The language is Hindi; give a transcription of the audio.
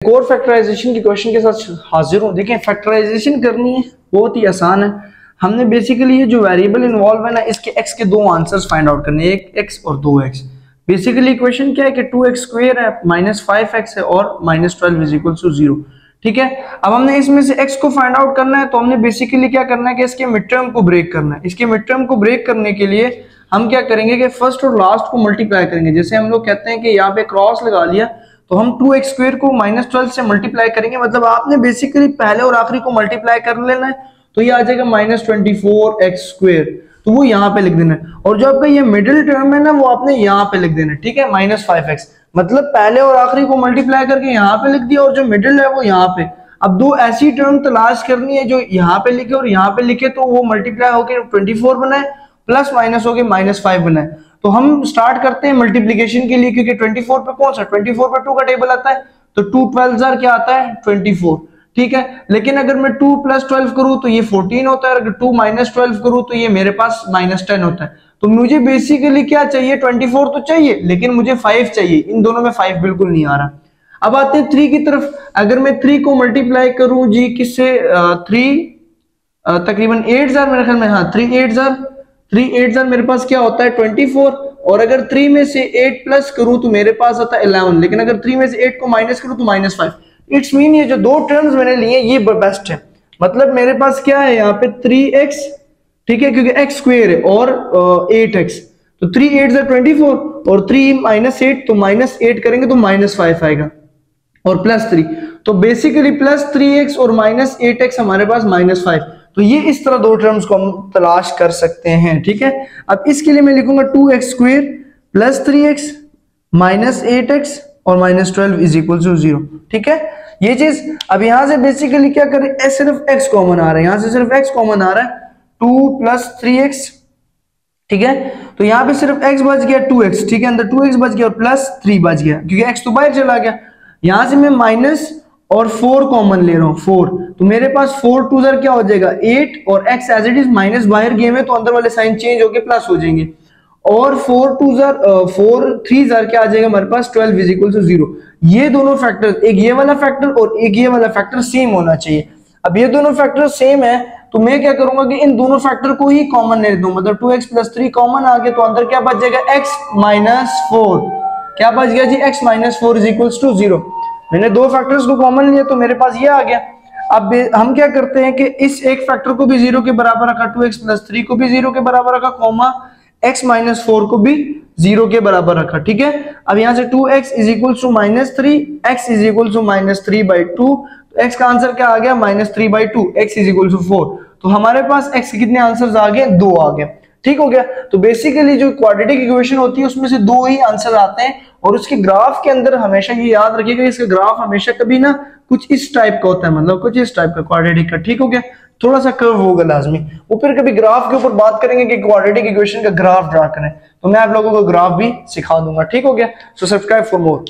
एक और फैक्टराइजेशन की क्वेश्चन के साथ हाजिर हूँ। देखें, फैक्टराइजेशन करनी है, बहुत ही आसान है। हमने बेसिकली ये जो वेरिएबल इन्वॉल्व है ना, इसके x के दो आंसर्स फाइंड आउट करने हैं, एक x और दो x। बेसिकली इक्वेशन क्या है कि 2x स्क्वायर है, -5x है और -12 इज इक्वल टू 0। ठीक है, अब हमने इसमें से x को फाइंड आउट करना है, तो हमने बेसिकली क्या करना है कि इसके मिड टर्म को ब्रेक करना है। इसके मिड टर्म को ब्रेक करने के लिए हम क्या करेंगे कि फर्स्ट और लास्ट को मल्टीप्लाई करेंगे। जैसे हम लोग कहते हैं कि यहाँ पे क्रॉस लगा लिया, तो हम 2x स्क्वायर को -12 से मल्टीप्लाई करेंगे, मतलब आपने बेसिकली पहले और आखिरी को मल्टीप्लाई कर लेना है, तो ये आ जाएगा -24x स्क्वायर, तो वो यहाँ पे लिख देना है। और जो आपका ये मिडिल टर्म है ना, वो आपने यहाँ पे लिख देना है। ठीक है, -5x, मतलब पहले और आखिरी को मल्टीप्लाई करके यहाँ पे लिख दिया, और जो मिडिल है वो यहाँ पे। अब दो ऐसी टर्म तलाश करनी है जो यहाँ पे लिखे और यहाँ पे लिखे, तो वो मल्टीप्लाई होकर 24 बनाए, प्लस माइनस होके -5 बनाए। तो हम स्टार्ट करते हैं मल्टीप्लिकेशन के लिए, क्योंकि 24 पे कौन सा 24 पे 2 का टेबल आता है, तो 2 12 क्या आता है 24। ठीक है, लेकिन अगर मैं 2 + 12 करूं तो ये 14 होता है, अगर 2 - 12 करूं तो ये मेरे पास -10 होता है। तो मुझे बेसिकली क्या चाहिए, 24 तो चाहिए, लेकिन मुझे 5 चाहिए। इन दोनों में 5 बिल्कुल नहीं आ रहा। अब आते हैं 3 की तरफ। अगर मैं 3 को मल्टीप्लाई करूं जी किससे, 3 तकरीबन 8000 मेरे ख्याल में, हाँ 3 8000 मेरे पास क्या होता है 24। और अगर 3 में से 8 प्लस करूं तो मेरे पास आता है 11, लेकिन अगर 3 में से 8 को माइनस करूं तो -5। इट्स मीन ये जो दो टर्म्स मैंने लिए ये बेस्ट है। मतलब मेरे पास क्या है यहाँ पे 3x, ठीक है, क्योंकि x स्क्वायर है, और 8x, तो 3 8 24, और 3 - 8 तो -8 करेंगे तो -5 आएगा, और +3, तो बेसिकली +3x और -8x हमारे पास -5। तो ये इस तरह दो टर्म्स को हम तलाश कर सकते हैं। ठीक है, अब इसके लिए मैं लिखूंगा 2x स्क्वायर + 3x -8x और -12 इज इक्वल टू 0। ठीक है, ये चीज। अब यहां से बेसिकली क्या करें, सिर्फ x कॉमन आ रहा है, यहां से सिर्फ x कॉमन आ रहा है, 2 + 3x। ठीक है, तो यहाँ पे सिर्फ x बच गया 2x, ठीक है, अंदर 2x बच गया और +3 बच गया, क्योंकि x तो बाहर चला गया। यहां से मैं माइनस और 4 कॉमन ले रहा हूं, 4, तो मेरे पास 4 2 क्या हो जाएगा 8, और x as it is minus बाहर गए में, तो अंदर वाले साइन चेंज होके प्लस हो जाएंगे, और 4 3 क्या आ जाएगा हमारे पास 12 इज इक्वल टू 0। ये दोनों फैक्टर, एक ये वाला फैक्टर और एक ये वाला फैक्टर सेम होना चाहिए। अब ये दोनों फैक्टर सेम है, तो मैं क्या करूंगा कि इन दोनों फैक्टर को ही कॉमन ले दूं, मतलब 2x + 3 कॉमन आ गया, तो अंदर क्या बच जाएगा x - 4, क्या बच गया जी x - 4 इज इक्वल टू 0। मैंने दो फैक्टर्स को कॉमन लिया, तो मेरे पास ये आ गया। अब हम क्या करते हैं कि इस एक फैक्टर को भी 0 के बराबर रखा, 2x + 3 को भी 0 के बराबर रखा, कॉमा x - 4 को भी 0 के बराबर रखा। ठीक है, अब यहां से 2x is equal to -3, x is equal to -3/2, तो x का आंसर क्या आ गया -3/2, x इज इक्वल टू 4। तो हमारे पास x के कितने आंसर्स आ गए, 2 आ गए। ठीक हो गया। तो बेसिकली जो क्वाड्रेटिक इक्वेशन होती है उसमें से 2 ही आंसर आते हैं, और उसके ग्राफ के अंदर हमेशा ये याद रखिएगा, इसका ग्राफ हमेशा कभी ना कुछ इस टाइप का होता है, मतलब कुछ इस टाइप का क्वाड्रेटिक का। ठीक हो गया, थोड़ा सा कर्व होगा लाजमी। वो फिर कभी ग्राफ के ऊपर बात करेंगे कि क्वाड्रेटिक इक्वेशन का ग्राफ ड्रा करें, तो मैं आप लोगों को ग्राफ भी सिखा दूंगा। ठीक हो गया, सो सब्सक्राइब फॉर मोर।